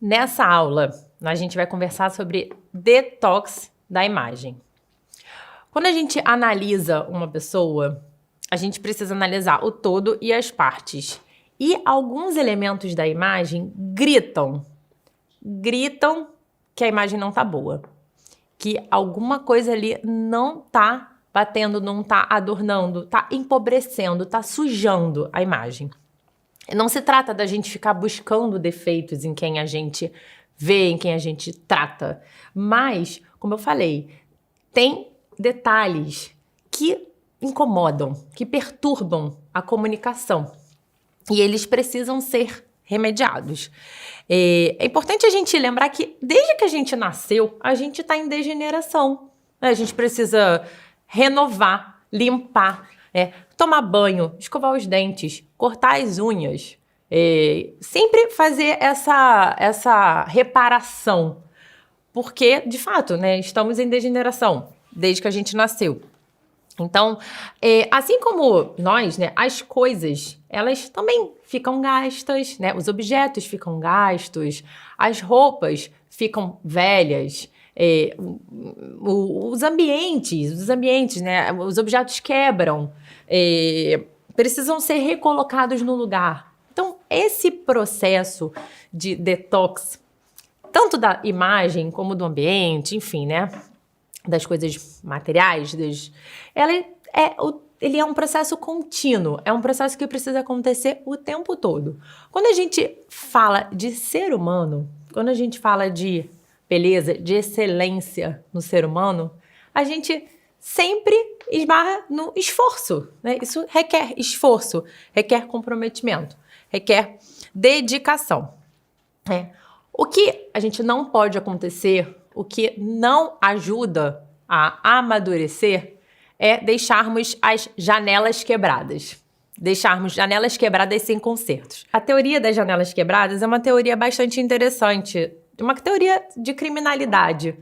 Nessa aula, a gente vai conversar sobre detox da imagem. Quando a gente analisa uma pessoa, a gente precisa analisar o todo e as partes. E alguns elementos da imagem gritam que a imagem não tá boa. Que alguma coisa ali não tá batendo, não tá adornando, tá empobrecendo, tá sujando a imagem. Não se trata da gente ficar buscando defeitos em quem a gente vê, em quem a gente trata. Mas, como eu falei, tem detalhes que incomodam, que perturbam a comunicação. E eles precisam ser remediados. É importante a gente lembrar que desde que a gente nasceu, a gente está em degeneração. A gente precisa renovar, limpar, tomar banho, escovar os dentes, cortar as unhas. Sempre fazer essa reparação. Porque, de fato, estamos em degeneração desde que a gente nasceu. Então, assim como nós, as coisas, elas também ficam gastas, os objetos ficam gastos, as roupas ficam velhas, os ambientes, os objetos quebram, precisam ser recolocados no lugar. Então, esse processo de detox, tanto da imagem como do ambiente, enfim, das coisas materiais, ele é um processo contínuo, é um processo que precisa acontecer o tempo todo. Quando a gente fala de ser humano, quando a gente fala de beleza, de excelência no ser humano, a gente sempre esbarra no esforço, Isso requer esforço, requer comprometimento, requer dedicação. O que a gente não pode acontecer, o que não ajuda a amadurecer é deixarmos as janelas quebradas. Deixarmos janelas quebradas sem consertos. A teoria das janelas quebradas é uma teoria bastante interessante, uma teoria de criminalidade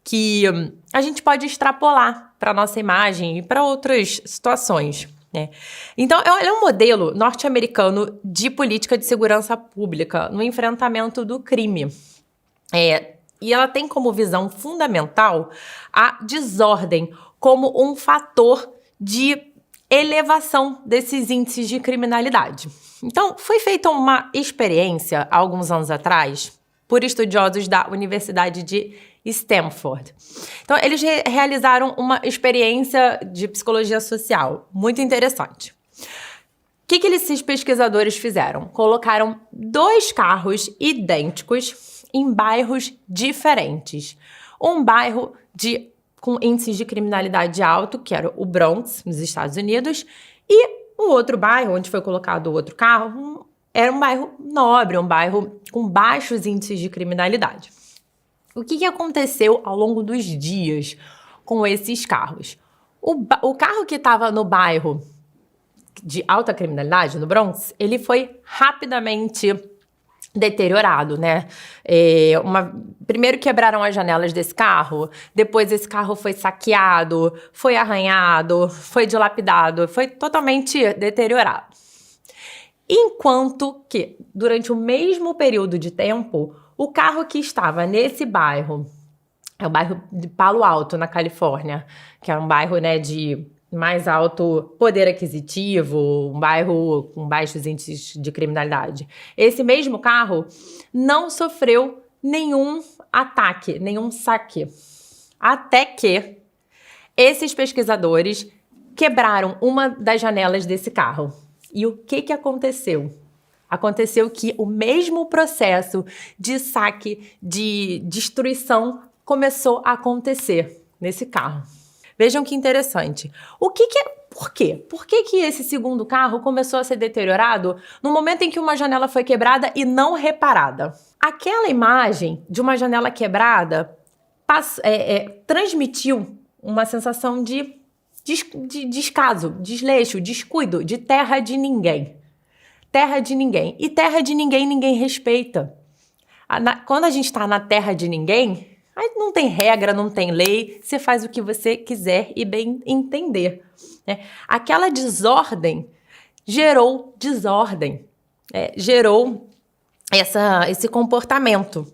que a gente pode extrapolar para a nossa imagem e para outras situações. Então, é um modelo norte-americano de política de segurança pública no enfrentamento do crime. E ela tem como visão fundamental a desordem como um fator de elevação desses índices de criminalidade. Então, foi feita uma experiência, há alguns anos atrás, por estudiosos da Universidade de Stanford. Então, eles realizaram uma experiência de psicologia social muito interessante. O que esses pesquisadores fizeram? Colocaram 2 carros idênticos em bairros diferentes. Um bairro com índices de criminalidade alto, que era o Bronx, nos Estados Unidos, e um outro bairro, onde foi colocado o outro carro, era um bairro nobre, um bairro com baixos índices de criminalidade. O que aconteceu ao longo dos dias com esses carros? O carro que estava no bairro de alta criminalidade, no Bronx, ele foi rapidamente deteriorado, Primeiro quebraram as janelas desse carro, depois esse carro foi saqueado, foi arranhado, foi dilapidado, foi totalmente deteriorado. Enquanto que, durante o mesmo período de tempo, o carro que estava nesse bairro, é o bairro de Palo Alto, na Califórnia, que é um bairro, de mais alto poder aquisitivo, um bairro com baixos índices de criminalidade. Esse mesmo carro não sofreu nenhum ataque, nenhum saque. Até que esses pesquisadores quebraram uma das janelas desse carro. E o que aconteceu? Aconteceu que o mesmo processo de saque, de destruição, começou a acontecer nesse carro. Vejam que interessante. Por quê? Por que esse segundo carro começou a ser deteriorado no momento em que uma janela foi quebrada e não reparada? Aquela imagem de uma janela quebrada transmitiu uma sensação de descaso, desleixo, descuido, de terra de ninguém. Terra de ninguém. E terra de ninguém, ninguém respeita. Quando a gente está na terra de ninguém, aí não tem regra, não tem lei, você faz o que você quiser e bem entender. Aquela desordem gerou desordem, gerou esse comportamento.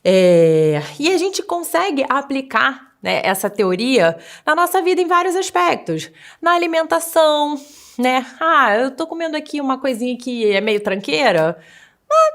E a gente consegue aplicar, né, essa teoria na nossa vida em vários aspectos. Na alimentação, né? Eu tô comendo aqui uma coisinha que é meio tranqueira.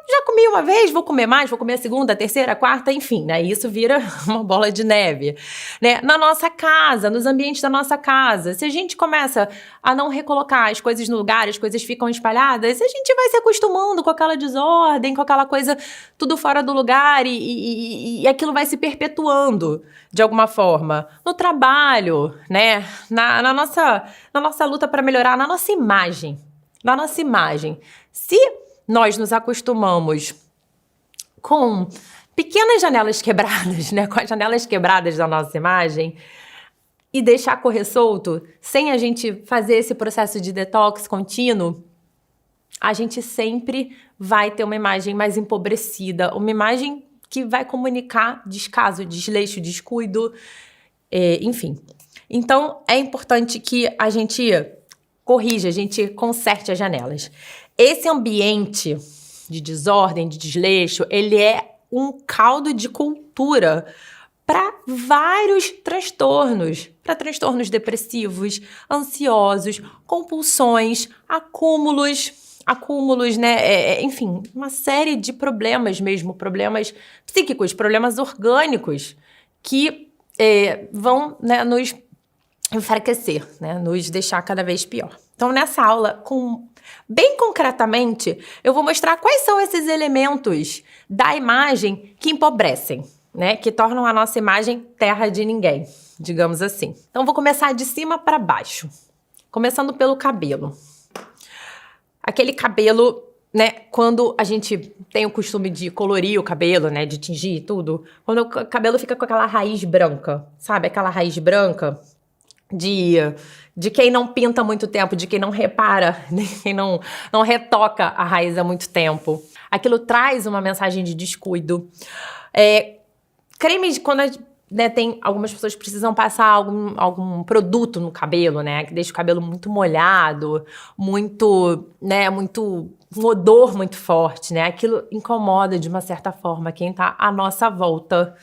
Já comi uma vez, vou comer mais, vou comer a segunda, a terceira, a quarta, enfim, né? Isso vira uma bola de neve, né? Na nossa casa, nos ambientes da nossa casa, se a gente começa a não recolocar as coisas no lugar, as coisas ficam espalhadas, a gente vai se acostumando com aquela desordem, com aquela coisa tudo fora do lugar e aquilo vai se perpetuando de alguma forma. No trabalho, né? Na nossa luta para melhorar, na nossa imagem. Se nós nos acostumamos com pequenas janelas quebradas, né? Com as janelas quebradas da nossa imagem e deixar correr solto, sem a gente fazer esse processo de detox contínuo, a gente sempre vai ter uma imagem mais empobrecida, uma imagem que vai comunicar descaso, desleixo, descuido, enfim. Então, é importante que a gente corrija, a gente conserte as janelas. Esse ambiente de desordem, de desleixo, ele é um caldo de cultura para vários transtornos, para transtornos depressivos, ansiosos, compulsões, acúmulos, né? Enfim, uma série de problemas mesmo, problemas psíquicos, problemas orgânicos que vão, né, nos enfraquecer, né? Nos deixar cada vez pior. Então, nessa aula, bem concretamente, eu vou mostrar quais são esses elementos da imagem que empobrecem, né? Que tornam a nossa imagem terra de ninguém, digamos assim. Então, vou começar de cima para baixo, começando pelo cabelo. Aquele cabelo, né? Quando a gente tem o costume de colorir o cabelo, né? De tingir tudo, quando o cabelo fica com aquela raiz branca, sabe? Aquela raiz branca de quem não pinta há muito tempo, de quem não repara, de quem não retoca a raiz há muito tempo. Aquilo traz uma mensagem de descuido. Creme, quando né, tem algumas pessoas que precisam passar algum produto no cabelo, né, que deixa o cabelo muito molhado, um odor muito forte, né, aquilo incomoda de uma certa forma quem tá à nossa volta.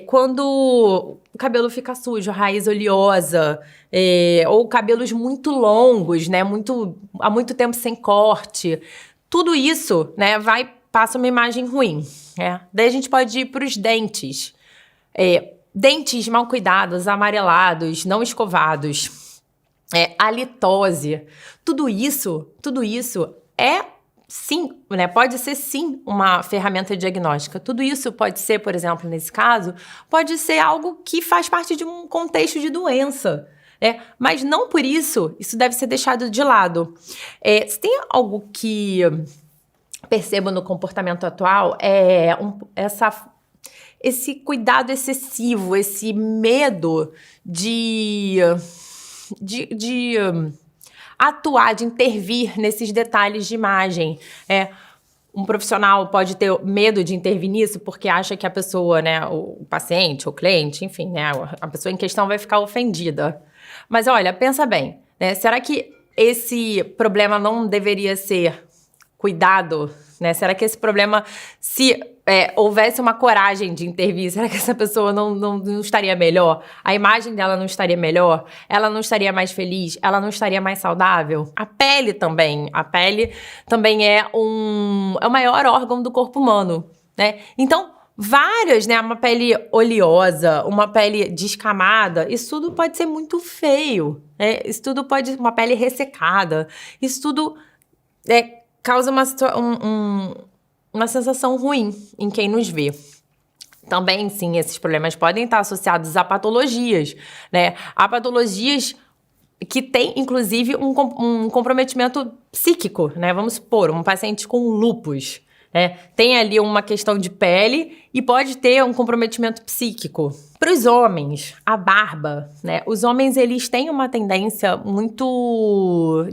Quando o cabelo fica sujo, a raiz oleosa, ou cabelos muito longos, né, há muito tempo sem corte, tudo isso, né, passa uma imagem ruim. Daí a gente pode ir para os dentes. Dentes mal cuidados, amarelados, não escovados, halitose, tudo isso sim, né, pode ser sim uma ferramenta diagnóstica. Tudo isso pode ser, por exemplo, nesse caso, pode ser algo que faz parte de um contexto de doença, né? Mas não por isso deve ser deixado de lado. Se tem algo que percebo no comportamento atual, esse cuidado excessivo, esse medo de atuar, de intervir nesses detalhes de imagem. Um profissional pode ter medo de intervir nisso porque acha que a pessoa, né, o paciente, o cliente, enfim, né, a pessoa em questão vai ficar ofendida. Mas olha, pensa bem, né, será que esse problema não deveria ser cuidado, né? Será que esse problema, se houvesse uma coragem de intervir, será que essa pessoa não estaria melhor? A imagem dela não estaria melhor? Ela não estaria mais feliz? Ela não estaria mais saudável? A pele também é o maior órgão do corpo humano, né? Então, né? Uma pele oleosa, uma pele descamada, isso tudo pode ser muito feio, né? Isso tudo pode uma pele ressecada, isso tudo causa uma sensação ruim em quem nos vê. Também, sim, esses problemas podem estar associados a patologias, né? A patologias que têm, inclusive, um comprometimento psíquico, né? Vamos supor, um paciente com lúpus, né? Tem ali uma questão de pele e pode ter um comprometimento psíquico. Para os homens, a barba, né? Os homens, eles têm uma tendência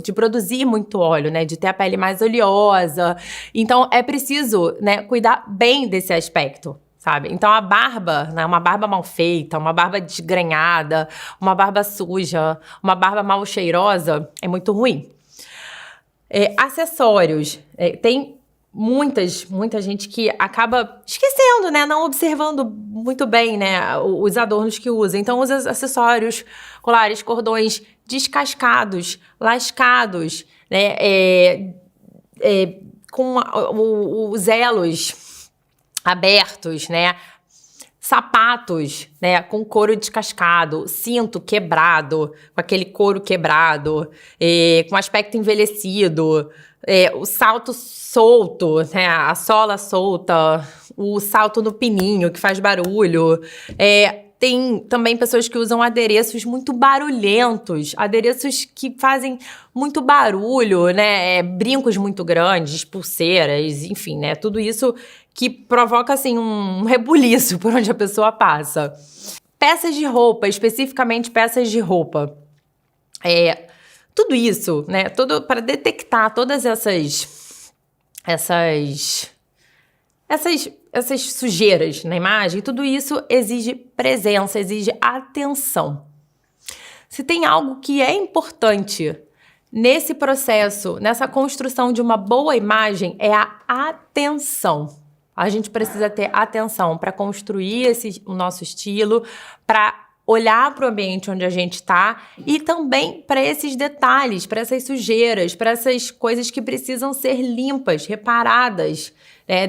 de produzir muito óleo, né? De ter a pele mais oleosa. Então, é preciso, né, cuidar bem desse aspecto, sabe? Então, a barba, né, uma barba mal feita, uma barba desgrenhada, uma barba suja, uma barba mal cheirosa, é muito ruim. Acessórios. Tem muita gente que acaba esquecendo, né? Não observando muito bem, né? Os adornos que usa. Então, usa acessórios, colares, cordões descascados, lascados, né? Com os elos abertos, né? Sapatos, né, com couro descascado, cinto quebrado, com aquele couro quebrado, com aspecto envelhecido, o salto solto, né, a sola solta, o salto no pininho que faz barulho. Tem também pessoas que usam adereços muito barulhentos, adereços que fazem muito barulho, né? Brincos muito grandes, pulseiras, enfim, né? Tudo isso que provoca, assim, um rebuliço por onde a pessoa passa. Peças de roupa, especificamente peças de roupa. Tudo isso, né? Tudo para detectar todas essas sujeiras na imagem, tudo isso exige presença, exige atenção. Se tem algo que é importante nesse processo, nessa construção de uma boa imagem, é a atenção. A gente precisa ter atenção para construir o nosso estilo, para olhar para o ambiente onde a gente está e também para esses detalhes, para essas sujeiras, para essas coisas que precisam ser limpas, reparadas,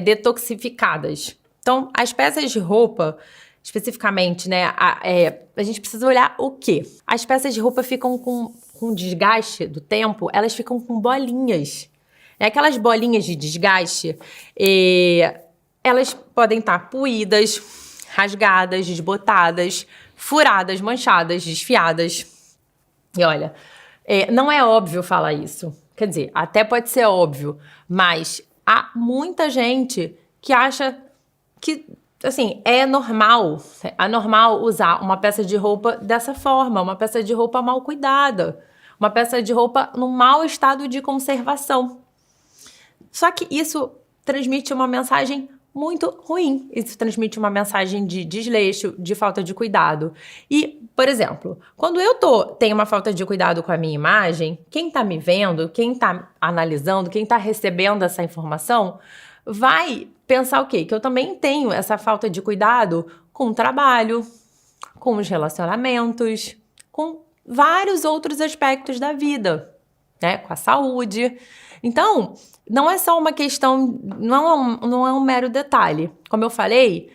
detoxificadas. Então, as peças de roupa, especificamente, né, a gente precisa olhar o quê? As peças de roupa ficam com desgaste do tempo, elas ficam com bolinhas. Aquelas bolinhas de desgaste, elas podem estar puídas, rasgadas, desbotadas, furadas, manchadas, desfiadas. E olha, não é óbvio falar isso. Quer dizer, até pode ser óbvio, mas há muita gente que acha que, assim, é normal usar uma peça de roupa dessa forma, uma peça de roupa mal cuidada, uma peça de roupa num mau estado de conservação. Só que isso transmite uma mensagem muito ruim. Isso transmite uma mensagem de desleixo, de falta de cuidado. E, por exemplo, quando eu tenho uma falta de cuidado com a minha imagem, quem tá me vendo, quem tá analisando, quem tá recebendo essa informação, vai pensar o quê? Que eu também tenho essa falta de cuidado com o trabalho, com os relacionamentos, com vários outros aspectos da vida, né? Com a saúde. Então, não é só uma questão, não é um mero detalhe. Como eu falei,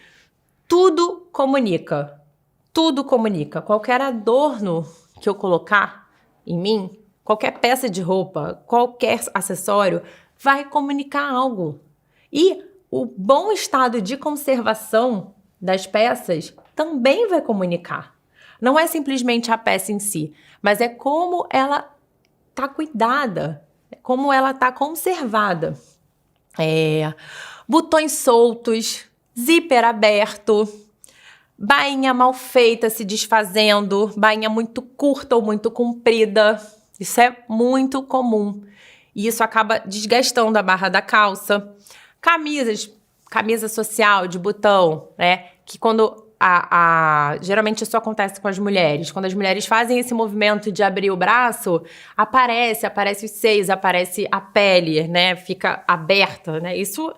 tudo comunica. Tudo comunica. Qualquer adorno que eu colocar em mim, qualquer peça de roupa, qualquer acessório, vai comunicar algo. E o bom estado de conservação das peças também vai comunicar. Não é simplesmente a peça em si, mas é como ela está cuidada, como ela está conservada. Botões soltos, zíper aberto, bainha mal feita se desfazendo, bainha muito curta ou muito comprida. Isso é muito comum. E isso acaba desgastando a barra da calça. Camisa social de botão, né? Que quando geralmente isso acontece com as mulheres. Quando as mulheres fazem esse movimento de abrir o braço, aparece os seios, aparece a pele, né? Fica aberta, né? Isso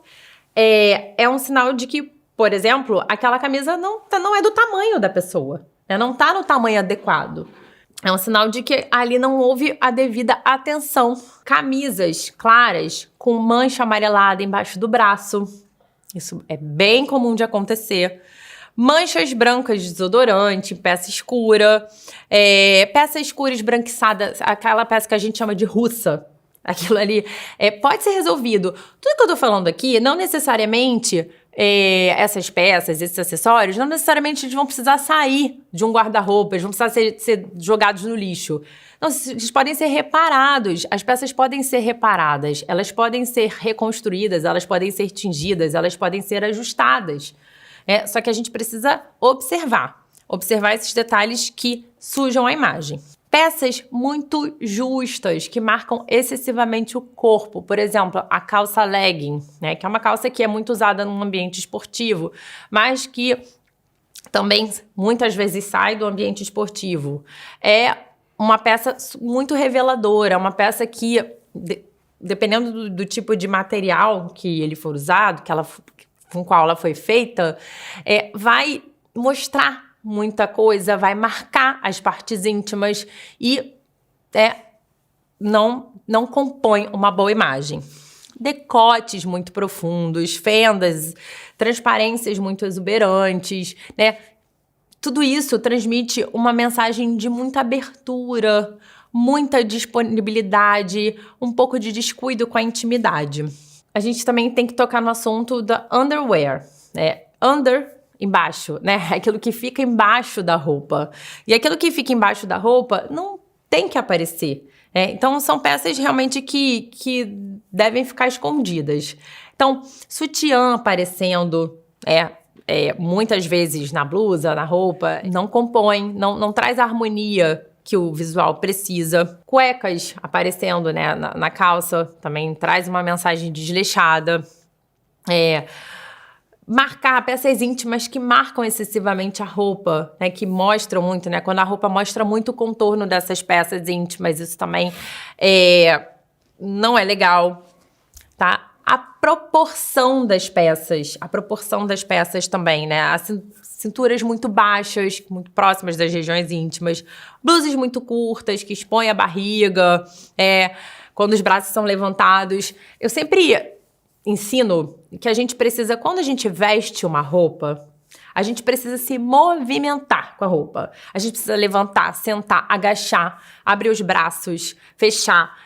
é um sinal de que, por exemplo, aquela camisa não é do tamanho da pessoa, né? Não tá no tamanho adequado. É um sinal de que ali não houve a devida atenção. Camisas claras com mancha amarelada embaixo do braço. Isso é bem comum de acontecer. Manchas brancas de desodorante, peça escura. Peça escura esbranquiçada, aquela peça que a gente chama de russa. Aquilo ali pode ser resolvido. Tudo que eu tô falando aqui, não necessariamente essas peças, esses acessórios, não necessariamente eles vão precisar sair de um guarda-roupa, eles vão precisar ser jogados no lixo. Não, eles podem ser reparados, as peças podem ser reparadas, elas podem ser reconstruídas, elas podem ser tingidas, elas podem ser ajustadas. Só que a gente precisa observar esses detalhes que sujam a imagem. Peças muito justas, que marcam excessivamente o corpo. Por exemplo, a calça legging, né? Que é uma calça que é muito usada num ambiente esportivo, mas que também muitas vezes sai do ambiente esportivo. É uma peça muito reveladora, uma peça que dependendo do tipo de material que ele for usado, com qual ela foi feita, vai mostrar muita coisa, vai marcar as partes íntimas e não compõe uma boa imagem. Decotes muito profundos, fendas, transparências muito exuberantes, né? Tudo isso transmite uma mensagem de muita abertura, muita disponibilidade, um pouco de descuido com a intimidade. A gente também tem que tocar no assunto da underwear, né? Under, embaixo, né? Aquilo que fica embaixo da roupa. E aquilo que fica embaixo da roupa não tem que aparecer. Então, são peças realmente que devem ficar escondidas. Então, sutiã aparecendo, muitas vezes na blusa, na roupa, não compõe, não traz a harmonia que o visual precisa. Cuecas aparecendo, né, na calça também traz uma mensagem desleixada. Marcar peças íntimas que marcam excessivamente a roupa, né, que mostram muito, né, quando a roupa mostra muito o contorno dessas peças íntimas, isso também não é legal, tá? A proporção das peças também, né, cinturas muito baixas, muito próximas das regiões íntimas, blusas muito curtas que expõem a barriga, quando os braços são levantados. Eu sempre ensino que a gente precisa, quando a gente veste uma roupa, a gente precisa se movimentar com a roupa. A gente precisa levantar, sentar, agachar, abrir os braços, fechar,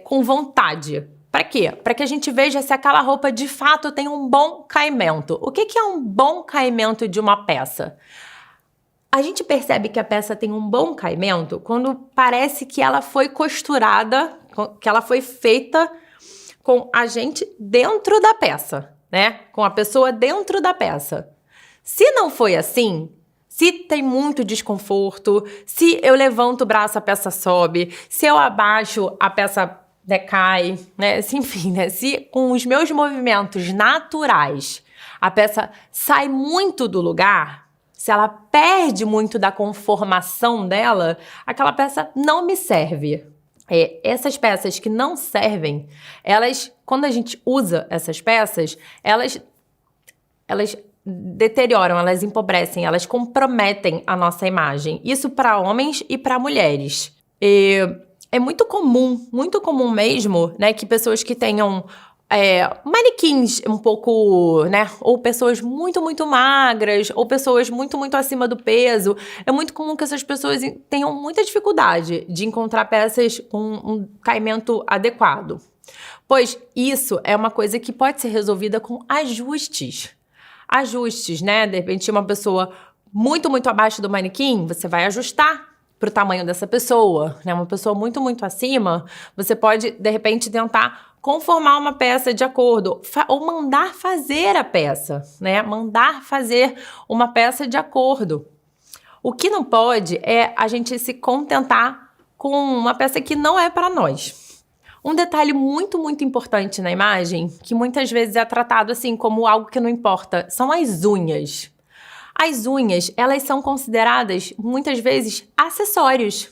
com vontade. Para quê? Para que a gente veja se aquela roupa de fato tem um bom caimento. O que é um bom caimento de uma peça? A gente percebe que a peça tem um bom caimento quando parece que ela foi costurada, que ela foi feita com a gente dentro da peça, né? Com a pessoa dentro da peça. Se não foi assim, se tem muito desconforto, se eu levanto o braço, a peça sobe, se eu abaixo, a peça decai, né? Enfim, né? Se com os meus movimentos naturais a peça sai muito do lugar, se ela perde muito da conformação dela, aquela peça não me serve. Essas peças que não servem, quando a gente usa essas peças, elas deterioram, elas empobrecem, elas comprometem a nossa imagem. Isso para homens e para mulheres. É muito comum mesmo, né, que pessoas que tenham manequins um pouco, né, ou pessoas muito, muito magras, ou pessoas muito, muito acima do peso, é muito comum que essas pessoas tenham muita dificuldade de encontrar peças com um caimento adequado. Pois isso é uma coisa que pode ser resolvida com ajustes. Ajustes, né? De repente, uma pessoa muito, muito abaixo do manequim, você vai ajustar para o tamanho dessa pessoa, né? Uma pessoa muito, muito acima, você pode, de repente, tentar conformar uma peça de acordo, ou mandar fazer a peça, né? Mandar fazer uma peça de acordo. O que não pode é a gente se contentar com uma peça que não é para nós. Um detalhe muito, muito importante na imagem, que muitas vezes é tratado assim como algo que não importa, são as unhas. As unhas, elas são consideradas, muitas vezes, acessórios.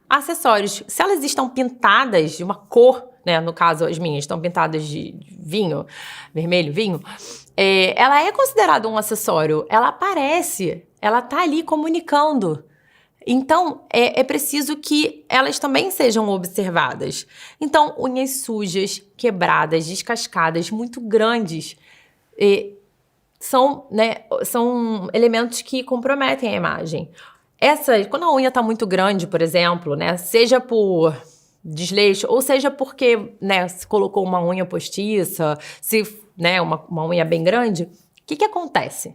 Acessórios. Se elas estão pintadas de uma cor, né, no caso as minhas estão pintadas de vinho, vermelho, vinho, ela é considerada um acessório. Ela aparece, ela tá ali comunicando. Então, é preciso que elas também sejam observadas. Então, unhas sujas, quebradas, descascadas, muito grandes, são elementos que comprometem a imagem. Quando a unha está muito grande, por exemplo, né, seja por desleixo, ou seja porque, né, se colocou uma unha postiça, né, uma unha bem grande, o que acontece?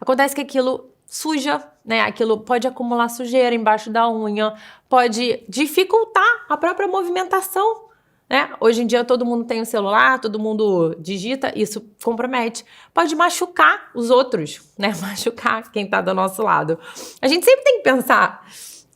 Acontece que aquilo suja, né? Aquilo pode acumular sujeira embaixo da unha, pode dificultar a própria movimentação, né? Hoje em dia todo mundo tem um celular, todo mundo digita, isso compromete. Pode machucar os outros, né? Machucar quem tá do nosso lado. A gente sempre tem que pensar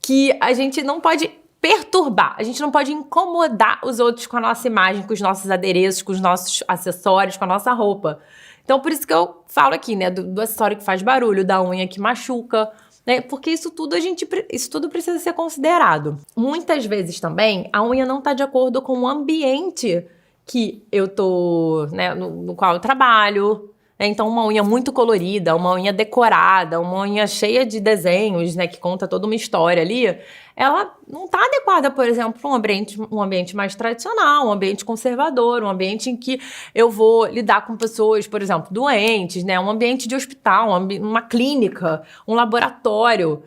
que a gente não pode perturbar, a gente não pode incomodar os outros com a nossa imagem, com os nossos adereços, com os nossos acessórios, com a nossa roupa. Então, por isso que eu falo aqui, né, do acessório que faz barulho, da unha que machuca, né, porque isso tudo precisa ser considerado. Muitas vezes também, a unha não está de acordo com o ambiente que eu tô, né, no qual eu trabalho. Então, uma unha muito colorida, uma unha decorada, uma unha cheia de desenhos, né, que conta toda uma história ali, ela não está adequada, por exemplo, para um ambiente mais tradicional, um ambiente conservador, um ambiente em que eu vou lidar com pessoas, por exemplo, doentes, né, um ambiente de hospital, uma clínica, um laboratório.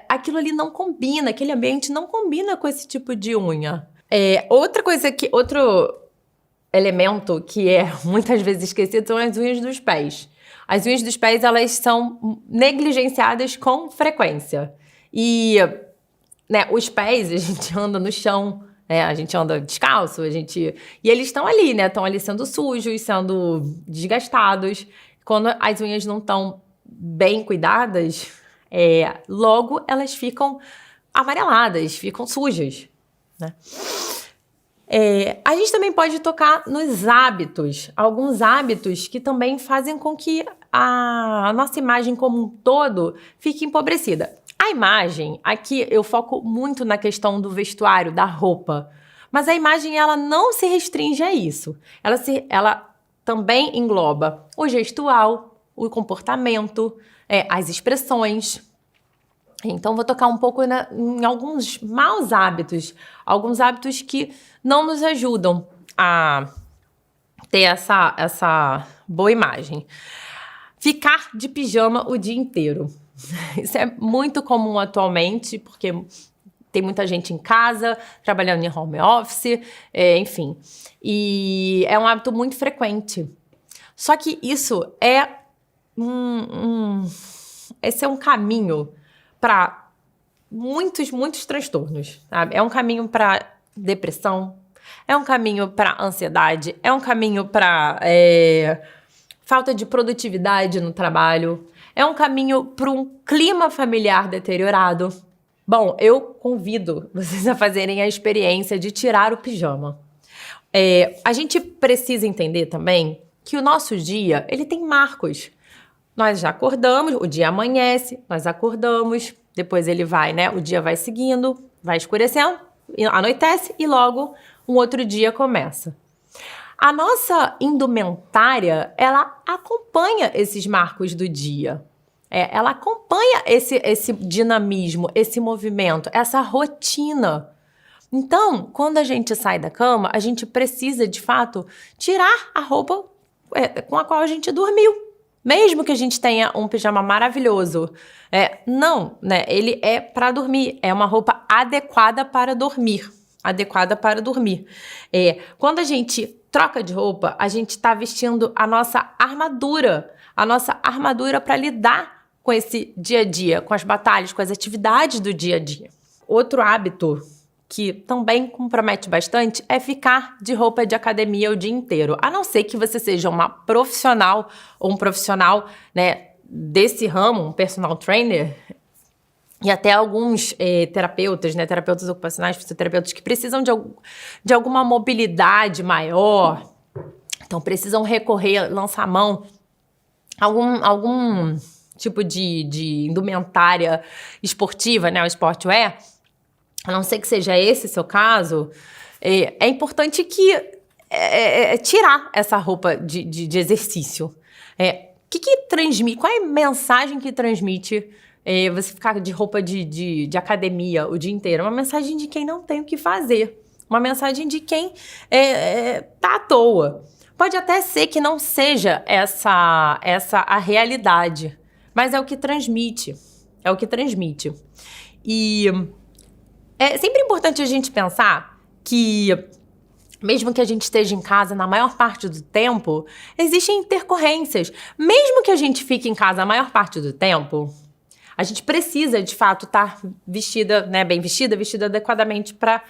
Aquilo ali não combina, aquele ambiente não combina com esse tipo de unha. Outro elemento que é muitas vezes esquecido são as unhas dos pés. As unhas dos pés, elas são negligenciadas com frequência. E, né, os pés, a gente anda no chão, né, a gente anda descalço, e eles estão ali, né, estão ali sendo sujos, sendo desgastados. Quando as unhas não estão bem cuidadas, logo elas ficam amareladas, ficam sujas, né? A gente também pode tocar nos hábitos, alguns hábitos que também fazem com que a nossa imagem como um todo fique empobrecida. A imagem, aqui eu foco muito na questão do vestuário, da roupa, mas a imagem ela não se restringe a isso. Ela também engloba o gestual, o comportamento, as expressões. Então, vou tocar um pouco em alguns maus hábitos, alguns hábitos que não nos ajudam a ter essa boa imagem. Ficar de pijama o dia inteiro. Isso é muito comum atualmente, porque tem muita gente em casa, trabalhando em home office, enfim. E é um hábito muito frequente. Só que isso esse é um caminho para muitos transtornos, sabe? É um caminho para depressão, é um caminho para ansiedade, é um caminho para falta de produtividade no trabalho, é um caminho para um clima familiar deteriorado. Bom, eu convido vocês a fazerem a experiência de tirar o pijama. A gente precisa entender também que o nosso dia, ele tem marcos. Nós já acordamos, o dia amanhece, nós acordamos, depois ele vai, né? O dia vai seguindo, vai escurecendo, anoitece e logo um outro dia começa. A nossa indumentária, ela acompanha esses marcos do dia. Ela acompanha esse dinamismo, esse movimento, essa rotina. Então, quando a gente sai da cama, a gente precisa, de fato, tirar a roupa com a qual a gente dormiu. Mesmo que a gente tenha um pijama maravilhoso. Não, né? Ele é para dormir. É uma roupa adequada para dormir. Adequada para dormir. Quando a gente troca de roupa, a gente está vestindo a nossa armadura. A nossa armadura para lidar com esse dia a dia, com as batalhas, com as atividades do dia a dia. Outro hábito que também compromete bastante é ficar de roupa de academia o dia inteiro. A não ser que você seja uma profissional ou um profissional, né, desse ramo, um personal trainer, e até alguns terapeutas, né, terapeutas ocupacionais, fisioterapeutas que precisam de alguma mobilidade maior, então precisam recorrer, lançar a mão, algum tipo de indumentária esportiva, né, o sportwear. A não ser que seja esse seu caso, é importante tirar essa roupa de exercício. Que transmite? Qual é a mensagem que transmite você ficar de roupa de academia o dia inteiro? Uma mensagem de quem não tem o que fazer. Uma mensagem de quem tá à toa. Pode até ser que não seja essa a realidade, mas é o que transmite. É o que transmite. E é sempre importante a gente pensar que, mesmo que a gente esteja em casa na maior parte do tempo, existem intercorrências. Mesmo que a gente fique em casa a maior parte do tempo, a gente precisa, de fato, estar vestida, né, bem vestida adequadamente para,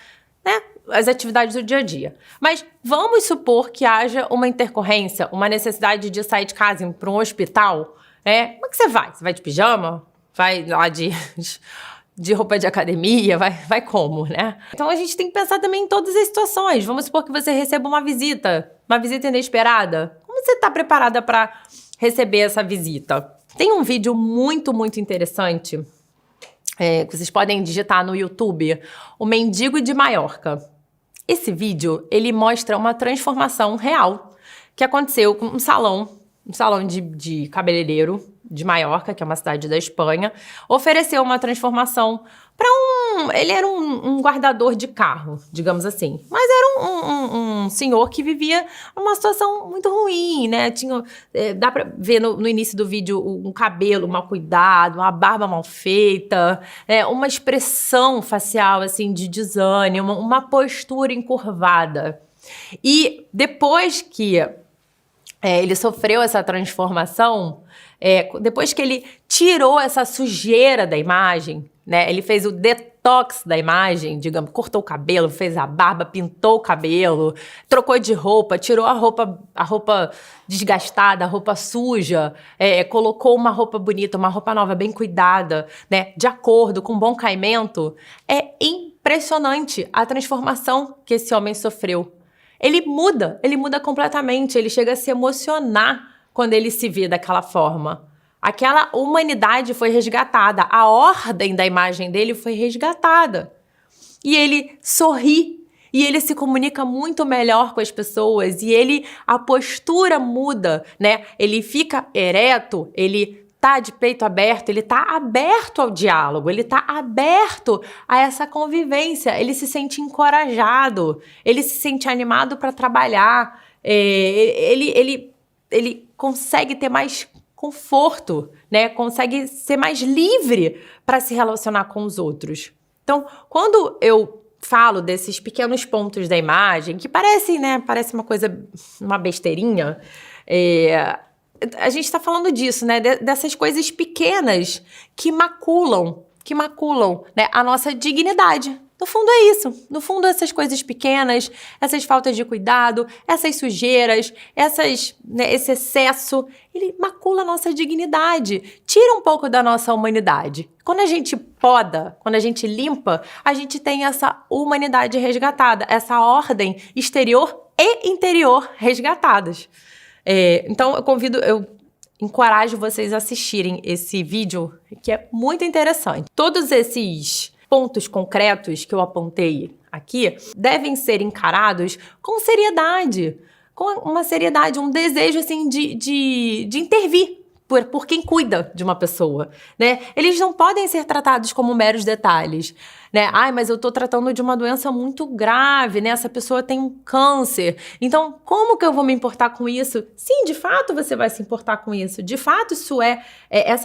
né, as atividades do dia a dia. Mas vamos supor que haja uma intercorrência, uma necessidade de sair de casa e ir para um hospital. Como é que você vai? Você vai de pijama? Vai lá de roupa de academia, vai como, né? Então a gente tem que pensar também em todas as situações. Vamos supor que você receba uma visita inesperada. Como você está preparada para receber essa visita? Tem um vídeo muito interessante que vocês podem digitar no YouTube, O Mendigo de Maiorca. Esse vídeo, ele mostra uma transformação real que aconteceu com um salão de cabeleireiro de Maiorca, que é uma cidade da Espanha, ofereceu uma transformação para ele era um guardador de carro, digamos assim. Mas era um senhor que vivia uma situação muito ruim, né? Dá pra ver no início do vídeo um cabelo mal cuidado, uma barba mal feita, uma expressão facial, assim, de desânimo, uma postura encurvada. E depois que ele sofreu essa transformação, depois que ele tirou essa sujeira da imagem, né? Ele fez o detox da imagem, digamos, cortou o cabelo, fez a barba, pintou o cabelo, trocou de roupa, tirou a roupa desgastada, a roupa suja, colocou uma roupa bonita, uma roupa nova, bem cuidada, né? De acordo, com bom caimento. É impressionante a transformação que esse homem sofreu. Ele muda completamente, ele chega a se emocionar quando ele se vê daquela forma. Aquela humanidade foi resgatada, a ordem da imagem dele foi resgatada. E ele sorri, e ele se comunica muito melhor com as pessoas, e a postura muda, né? Ele fica ereto, ele tá de peito aberto, ele tá aberto ao diálogo, ele tá aberto a essa convivência, ele se sente encorajado, ele se sente animado para trabalhar, ele consegue ter mais conforto, né? Consegue ser mais livre para se relacionar com os outros. Então, quando eu falo desses pequenos pontos da imagem, que parecem, né? Parece uma besteirinha, a gente está falando disso, né? Dessas coisas pequenas que maculam, né? A nossa dignidade. No fundo é isso. No fundo, essas coisas pequenas, essas faltas de cuidado, essas sujeiras, esse excesso, ele macula a nossa dignidade, tira um pouco da nossa humanidade. Quando a gente poda, quando a gente limpa, a gente tem essa humanidade resgatada, essa ordem exterior e interior resgatadas. Então, eu encorajo vocês a assistirem esse vídeo, que é muito interessante. Todos esses pontos concretos que eu apontei aqui devem ser encarados com seriedade, um desejo assim de intervir por quem cuida de uma pessoa, né? Eles não podem ser tratados como meros detalhes, né? Ai, mas eu tô tratando de uma doença muito grave, né? Essa pessoa tem um câncer. Então, como que eu vou me importar com isso? Sim, de fato você vai se importar com isso. De fato,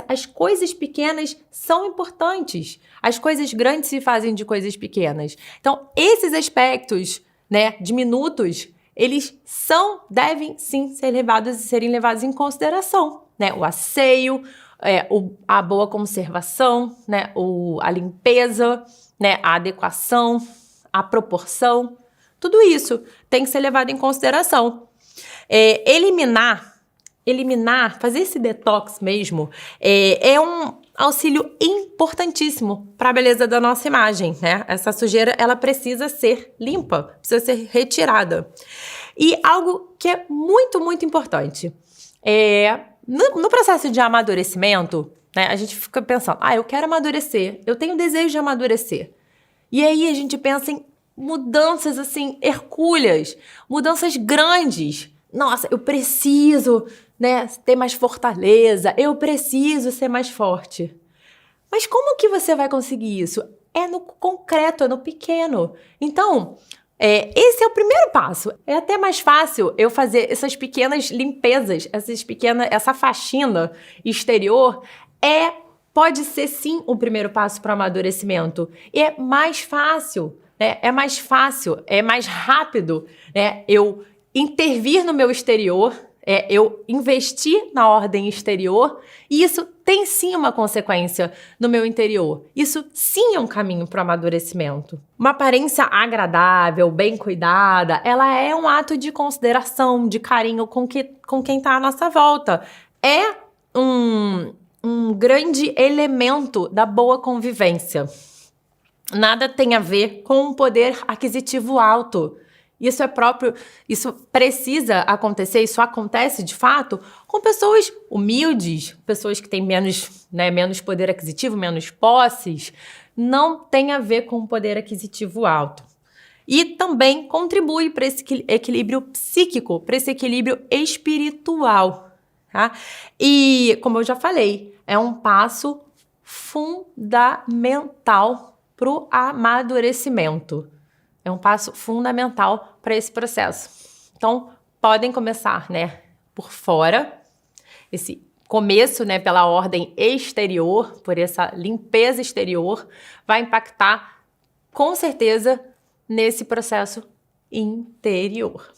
as coisas pequenas são importantes. As coisas grandes se fazem de coisas pequenas. Então, esses aspectos, né, diminutos, eles devem sim serem levados em consideração, né? O asseio, a boa conservação, né? A limpeza, né? A adequação, a proporção, tudo isso tem que ser levado em consideração. Fazer esse detox mesmo, é um auxílio importantíssimo para a beleza da nossa imagem, né? Essa sujeira, ela precisa ser limpa, precisa ser retirada. E algo que é muito, muito importante, no processo de amadurecimento, né, a gente fica pensando, eu quero amadurecer, eu tenho desejo de amadurecer. E aí a gente pensa em mudanças, assim, hercúleas, mudanças grandes. Nossa, eu preciso, né, ter mais fortaleza, eu preciso ser mais forte. Mas como que você vai conseguir isso? É no concreto, é no pequeno. Então, esse é o primeiro passo. É até mais fácil eu fazer essas pequenas limpezas, essa faxina exterior. Pode ser sim o primeiro passo para o amadurecimento. E é mais fácil, né? É mais fácil, é mais rápido, né? Eu intervir no meu exterior, eu investir na ordem exterior, e isso tem sim uma consequência no meu interior. Isso sim é um caminho para o amadurecimento. Uma aparência agradável, bem cuidada, ela é um ato de consideração, de carinho com quem está à nossa volta. É um grande elemento da boa convivência. Nada tem a ver com um poder aquisitivo alto. Isso precisa acontecer, isso acontece de fato com pessoas humildes, pessoas que têm menos poder aquisitivo, menos posses. Não tem a ver com um poder aquisitivo alto. E também contribui para esse equilíbrio psíquico, para esse equilíbrio espiritual, tá? E, como eu já falei, é um passo fundamental para o amadurecimento. É um passo fundamental para esse processo. Então, podem começar, né, por fora, esse começo, né, pela ordem exterior, por essa limpeza exterior, vai impactar, com certeza, nesse processo interior.